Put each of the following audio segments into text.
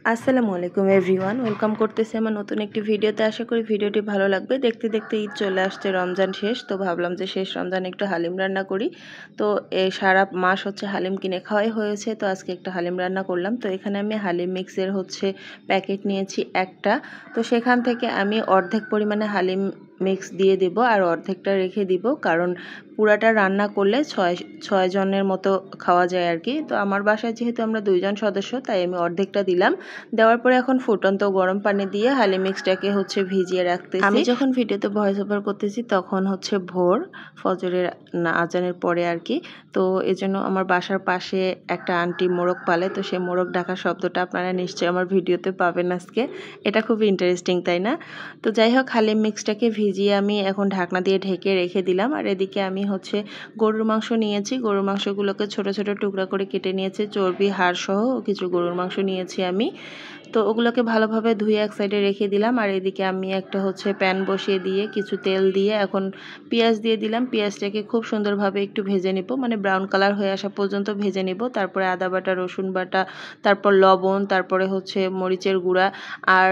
আসসালামু আলাইকুম everyone, welcome করতেছি আমার নতুন একটি ভিডিওতে। আশা করি ভিডিওটি ভালো লাগবে। দেখতে দেখতে ঈদ চলে আসছে, রমজান শেষ। তো ভাবলাম যে শেষ রমজান একটু হালিম রান্না করি। তো এই সারা মাস হালিম কিনে খাওয়াই হয়েছে, তো আজকে একটা হালিম রান্না করলাম। তো এখানে আমি হালিম মিক্সের প্যাকেট নিয়েছি একটা। তো সেখান থেকে আমি অর্ধেক পরিমাণে হালিম মিক্স দিয়ে দেব আর অর্ধেকটা রেখে দিব, কারণ পুরাটা রান্না করলে ছয় জনের মতো খাওয়া যায় আর কি। তো আমার বাসায় যেহেতু আমরা 2 জন সদস্য, তাই আমি অর্ধেকটা দিলাম। দেওয়ার পরে এখন ফুটন্ত গরম পানি দিয়ে হালিম মিক্সটাকে ভিজিয়ে রাখতেছি। আমি যখন ভিডিওতে ভয়েস ওভার করতেছি তখন ভোর ফজরের আজানের পরে আর কি। তো এজন্য আমার বাসার পাশে একটা আন্টি মোরগ পালে, তো সেই মোরগ ডাকার শব্দটা আপনারা নিশ্চয়ই আমার ভিডিওতে পাবেন আজকে। এটা খুবই ইন্টারেস্টিং, তাই না? তো যাই হোক, হালিম মিক্সটাকে ভিজিয়ে আমি এখন ঢাকনা দিয়ে ঢেকে রেখে দিলাম। আর এদিকে আমি গরুর মাংস নিয়েছি। গরুর মাংসগুলোকে ছোট ছোট টুকরা করে কেটে নিয়েছি, চর্বি হাড় সহ কিছু গরুর মাংস নিয়েছি আমি। তো ওগুলোকে ভালোভাবে ধুয়ে এক সাইডে রেখে দিলাম। আর এদিকে আমি একটা প্যান বসিয়ে দিয়ে কিছু তেল দিয়ে এখন পেঁয়াজ দিয়ে দিলাম। পেঁয়াজটাকে খুব সুন্দরভাবে একটু ভেজে নিব, মানে ব্রাউন কালার হয়ে আসা পর্যন্ত ভেজে নিব। তারপরে আদা বাটা, রসুন বাটা, তারপর লবণ, তারপরে মরিচের গুঁড়া আর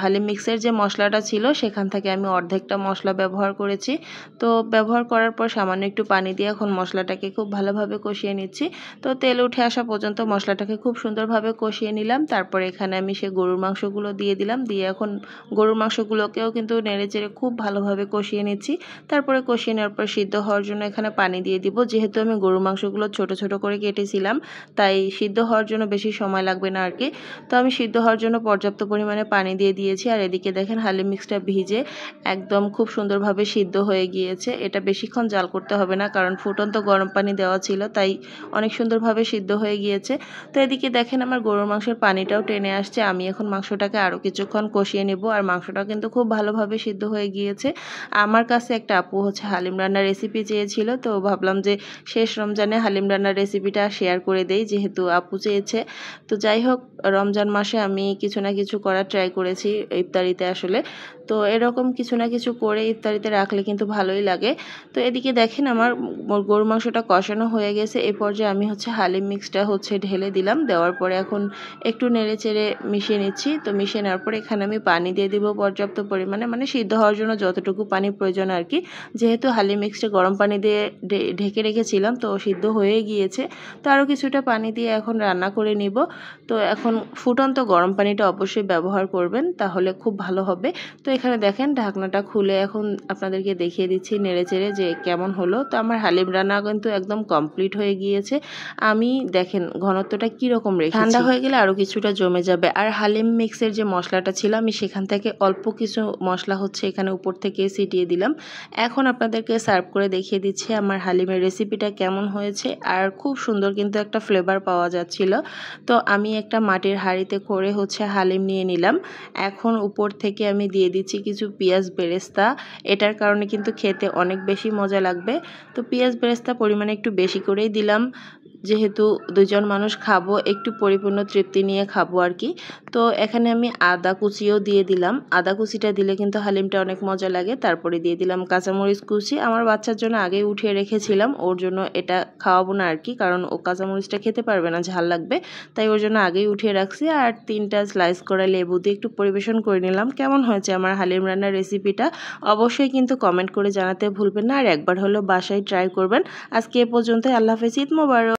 হালিম মিক্সের যে মশলাটা ছিল সেখান থেকে আমি অর্ধেকটা মশলা ব্যবহার করেছি। তো ব্যবহার করার পর সামান্য একটু পানি দিয়ে এখন মশলাটাকে খুব ভালোভাবে কষিয়ে নিচ্ছি। তো তেল উঠে আসা পর্যন্ত মশলাটাকে খুব সুন্দরভাবে কষিয়ে নিলাম। তারপরে এখানে আমি গরুর মাংসগুলো দিয়ে দিলাম। দিয়ে এখন গরুর মাংসগুলোকেও কিন্তু নেড়েচেড়ে খুব ভালোভাবে কষিয়ে নিচ্ছি। তারপরে কষিয়ে নেওয়ার পর সিদ্ধ হওয়ার জন্য এখানে পানি দিয়ে দিব। যেহেতু আমি গরুর মাংসগুলো ছোট ছোট করে কেটেছিলাম, তাই সিদ্ধ হওয়ার জন্য বেশি সময় লাগবে না আর কি। তো আমি সিদ্ধ হওয়ার জন্য পর্যাপ্ত পরিমাণে পানি দিয়ে দিয়েছি। আর এদিকে দেখেন হালিম মিক্সটা ভিজে একদম খুব সুন্দরভাবে সিদ্ধ হয়ে গিয়েছে। এটা বেশিক্ষণ জাল করতে হবে না, কারণ ফুটন্ত গরম পানি দেওয়া ছিল, তাই অনেক সুন্দরভাবে সিদ্ধ হয়ে গিয়েছে। তো এদিকে দেখেন আমার গরুর মাংসের পানিটাও টেনে আসছে। আমি এখন মাংসটাকে আরও কিছুক্ষণ কষিয়ে নেব। আর মাংসটা কিন্তু খুব ভালোভাবে সিদ্ধ হয়ে গিয়েছে। আমার কাছে একটা আপু হালিম রান্নার রেসিপি চেয়েছিল, তো ভাবলাম যে শেষ রমজানে হালিম রান্নার রেসিপিটা শেয়ার করে দেই, যেহেতু আপু চেয়েছে। তো যাই হোক, রমজান মাসে আমি কিছু না কিছু করার ট্রাই করেছি ইফতারিতে তো এরকম কিছু না কিছু করে ইফতারিতে রাখলে কিন্তু ভালোই লাগে। তো এদিকে দেখেন আমার গরু মাংসটা কষানো হয়ে গেছে। এই পর্যায়ে আমি হালিম মিক্সটা ঢেলে দিলাম। দেওয়ার পরে এখন একটু নেড়ে চেড়ে মিশিয়ে নিচ্ছি। তো মিশিয়ে নেওয়ার পরে এখানে আমি পানি দিয়ে দিব পর্যাপ্ত পরিমাণে, মানে সিদ্ধ হওয়ার জন্য যতটুকু পানি প্রয়োজন আর কি। যেহেতু হালিম মিক্সটা গরম পানি দিয়ে ঢেকে রেখেছিলাম, তো সিদ্ধ হয়ে গিয়েছে। তো আরও কিছুটা পানি দিয়ে এখন রান্না করে নিব। তো এখন ফুটন্ত গরম পানিটা অবশ্যই ব্যবহার করবেন, তাহলে খুব ভালো হবে। তো এখানে দেখেন ঢাকনাটা খুলে এখন আপনাদেরকে দেখিয়ে দিচ্ছি নেড়ে চেড়ে যে কেমন হলো। তো আমার হালিম রান্না কিন্তু একদম কমপ্লিট হয়ে গিয়েছে। আমি দেখেন ঘনত্বটা কীরকম রেখেছি। ঠান্ডা হয়ে গেলে আরও কিছুটা জমে যাবে। আর হালিম মিক্সের যে মশলাটা ছিল, আমি সেখান থেকে অল্প কিছু মশলা এখানে উপর থেকে ছিটিয়ে দিলাম। এখন আপনাদেরকে সার্ভ করে দেখিয়ে দিচ্ছি আমার হালিমের রেসিপিটা কেমন হয়েছে। আর খুব সুন্দর কিন্তু একটা ফ্লেভার পাওয়া যাচ্ছিল। তো আমি একটা মাটির হাঁড়িতে করে হালিম নিয়ে নিলাম। এখন উপর থেকে আমি দিয়ে দিচ্ছি কিছু পেঁয়াজ বেরেস্তা। এটার কারণে কিন্তু খেতে অনেক বেশি মজা লাগবে। তো পেঁয়াজ বেরেস্তা পরিমাণে একটু বেশি করেই দিলাম, যেহেতু 2 জন মানুষ খাবো, একটু পরিপূর্ণ তৃপ্তি নিয়ে খাবো আর কি। তো এখানে আমি আদা কুচিও দিয়ে দিলাম। আদা কুচিটা দিলে কিন্তু হালিমটা অনেক মজা লাগে। তারপরে দিয়ে দিলাম কাঁচামরিচ কুচি। আমার বাচ্চার জন্য আগেই উঠিয়ে রেখেছিলাম, ওর জন্য এটা খাওয়াবো না আর কি, কারণ ও কাঁচামরিচটা খেতে পারবে না, ঝাল লাগবে, তাই ওর জন্য আগেই উঠিয়ে রাখছি। আর 3টা স্লাইস করা লেবু দিয়ে একটু পরিবেশন করে নিলাম। কেমন হয়েছে আমার হালিম রান্নার রেসিপিটা অবশ্যই কিন্তু কমেন্ট করে জানাতে ভুলবেন না। আর একবার হলেও বাসায় ট্রাই করবেন। আজকে এ পর্যন্তই। আল্লাহ হাফেজ। ঈদ মোবারক।